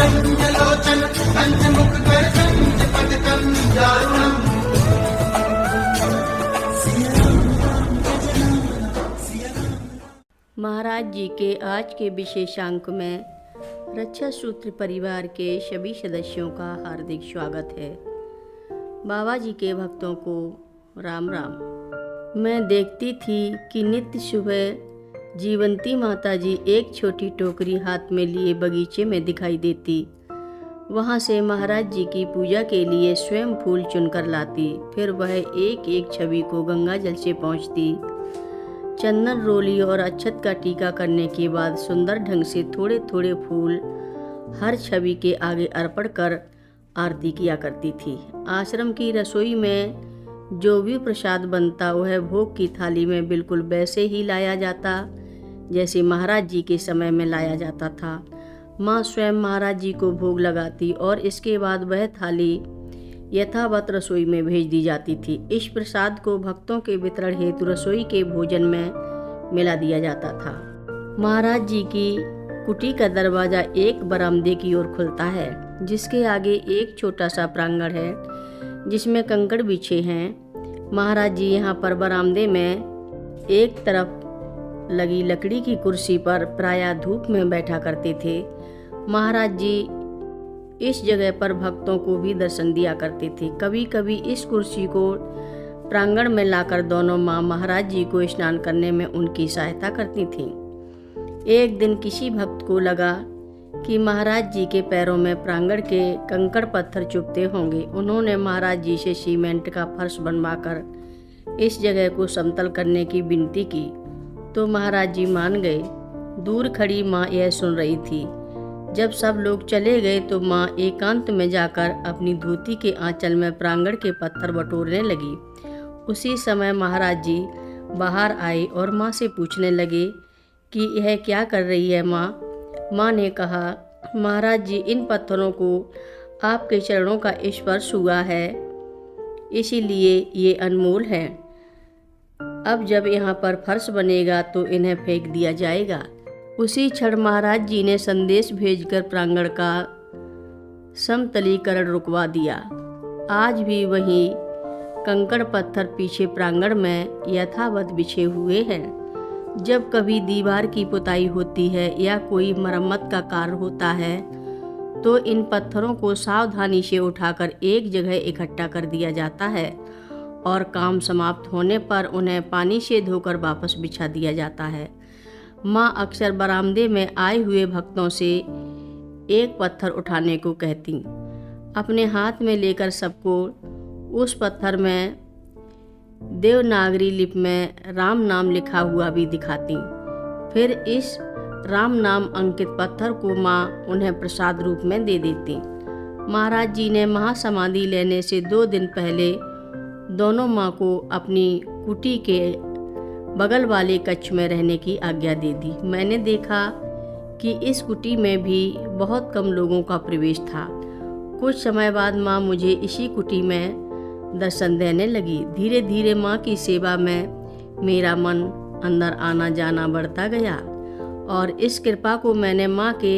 कंजलोचन कंजमुख कर कंजपदकं दारुणम्। महाराज जी के आज के विशेषांक में रक्षा सूत्र परिवार के सभी सदस्यों का हार्दिक स्वागत है। बाबा जी के भक्तों को राम राम। मैं देखती थी कि नित्य सुबह जीवंती माता जी एक छोटी टोकरी हाथ में लिए बगीचे में दिखाई देती। वहाँ से महाराज जी की पूजा के लिए स्वयं फूल चुनकर लाती। फिर वह एक एक छवि को गंगा जल से पहुँचती। चंदन रोली और अक्षत का टीका करने के बाद सुंदर ढंग से थोड़े थोड़े फूल हर छवि के आगे अर्पण कर आरती किया करती थी। आश्रम की रसोई में जो भी प्रसाद बनता वह भोग की थाली में बिल्कुल वैसे ही लाया जाता जैसे महाराज जी के समय में लाया जाता था। माँ स्वयं महाराज जी को भोग लगाती और इसके बाद वह थाली यथावत रसोई में भेज दी जाती थी। इस प्रसाद को भक्तों के वितरण हेतु रसोई के भोजन में मिला दिया जाता था। महाराज जी की कुटी का दरवाजा एक बरामदे की ओर खुलता है, जिसके आगे एक छोटा सा प्रांगण है जिसमें कंकड़ बिछे हैं। महाराज जी यहाँ पर बरामदे में एक तरफ लगी लकड़ी की कुर्सी पर प्रायः धूप में बैठा करते थे। महाराज जी इस जगह पर भक्तों को भी दर्शन दिया करते थे। कभी कभी इस कुर्सी को प्रांगण में लाकर दोनों माँ महाराज जी को स्नान करने में उनकी सहायता करती थीं। एक दिन किसी भक्त को लगा कि महाराज जी के पैरों में प्रांगण के कंकड़ पत्थर चुभते होंगे। उन्होंने महाराज जी से सीमेंट का फर्श बनवाकर इस जगह को समतल करने की विनती की तो महाराज जी मान गए। दूर खड़ी माँ यह सुन रही थी। जब सब लोग चले गए तो माँ एकांत में जाकर अपनी धोती के आंचल में प्रांगण के पत्थर बटोरने लगी। उसी समय महाराज जी बाहर आए और माँ से पूछने लगे कि यह क्या कर रही है माँ। माँ ने कहा, महाराज जी इन पत्थरों को आपके चरणों का स्पर्श हुआ है, इसीलिए ये अनमोल हैं। अब जब यहाँ पर फर्श बनेगा तो इन्हें फेंक दिया जाएगा। उसी क्षण महाराज जी ने संदेश भेजकर प्रांगण का समतलीकरण रुकवा दिया। आज भी वही कंकड़ पत्थर पीछे प्रांगण में यथावत बिछे हुए हैं। जब कभी दीवार की पुताई होती है या कोई मरम्मत का कार्य होता है तो इन पत्थरों को सावधानी से उठाकर एक जगह इकट्ठा कर दिया जाता है और काम समाप्त होने पर उन्हें पानी से धोकर वापस बिछा दिया जाता है। माँ अक्सर बरामदे में आए हुए भक्तों से एक पत्थर उठाने को कहती। अपने हाथ में लेकर सबको उस पत्थर में देवनागरी लिपि में राम नाम लिखा हुआ भी दिखाती। फिर इस राम नाम अंकित पत्थर को माँ उन्हें प्रसाद रूप में दे देती। महाराज जी ने महासमाधि लेने से 2 दिन पहले दोनों माँ को अपनी कुटी के बगल वाले कक्ष में रहने की आज्ञा दे दी। मैंने देखा कि इस कुटी में भी बहुत कम लोगों का प्रवेश था। कुछ समय बाद माँ मुझे इसी कुटी में दर्शन देने लगी। धीरे धीरे माँ की सेवा में मेरा मन अंदर आना जाना बढ़ता गया और इस कृपा को मैंने माँ के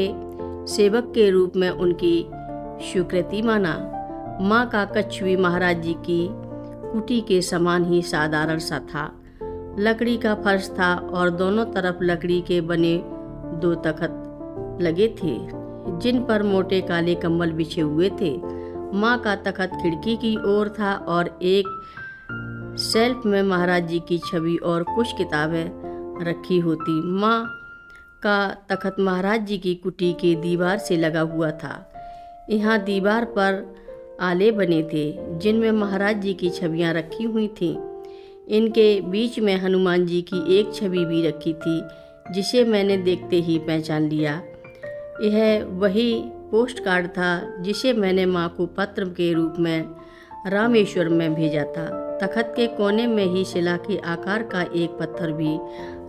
सेवक के रूप में उनकी स्वीकृति माना। माँ का कक्ष भी महाराज जी की कुटी के समान ही साधारण सा था। लकड़ी का फर्श था और दोनों तरफ लकड़ी के बने 2 तख्त लगे थे जिन पर मोटे काले कंबल बिछे हुए थे। माँ का तख्त खिड़की की ओर था और एक शेल्फ में महाराज जी की छवि और कुछ किताबें रखी होती। माँ का तख्त महाराज जी की कुटी के दीवार से लगा हुआ था। यहाँ दीवार पर आले बने थे जिनमें महाराज जी की छवियाँ रखी हुई थीं। इनके बीच में हनुमान जी की एक छवि भी रखी थी जिसे मैंने देखते ही पहचान लिया। यह वही पोस्ट कार्ड था जिसे मैंने माँ को पत्र के रूप में रामेश्वर में भेजा था। तख्त के कोने में ही शिला के आकार का एक पत्थर भी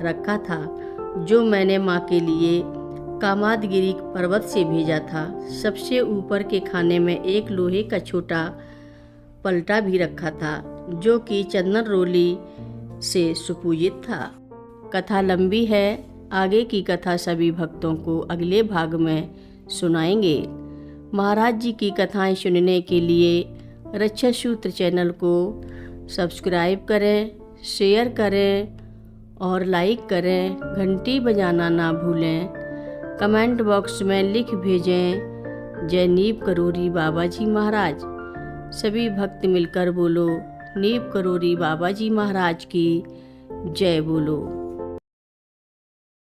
रखा था जो मैंने माँ के लिए कामादगिरी पर्वत से भेजा था। सबसे ऊपर के खाने में एक लोहे का छोटा पलटा भी रखा था जो कि चंदन रोली से सुपूजित था। कथा लंबी है, आगे की कथा सभी भक्तों को अगले भाग में सुनाएंगे। महाराज जी की कथाएं सुनने के लिए रक्षा सूत्र चैनल को सब्सक्राइब करें, शेयर करें और लाइक करें। घंटी बजाना ना भूलें। कमेंट बॉक्स में लिख भेजें जय नीव करोरी बाबा जी महाराज। सभी भक्त मिलकर बोलो नीव करोरी बाबा जी महाराज की जय बोलो।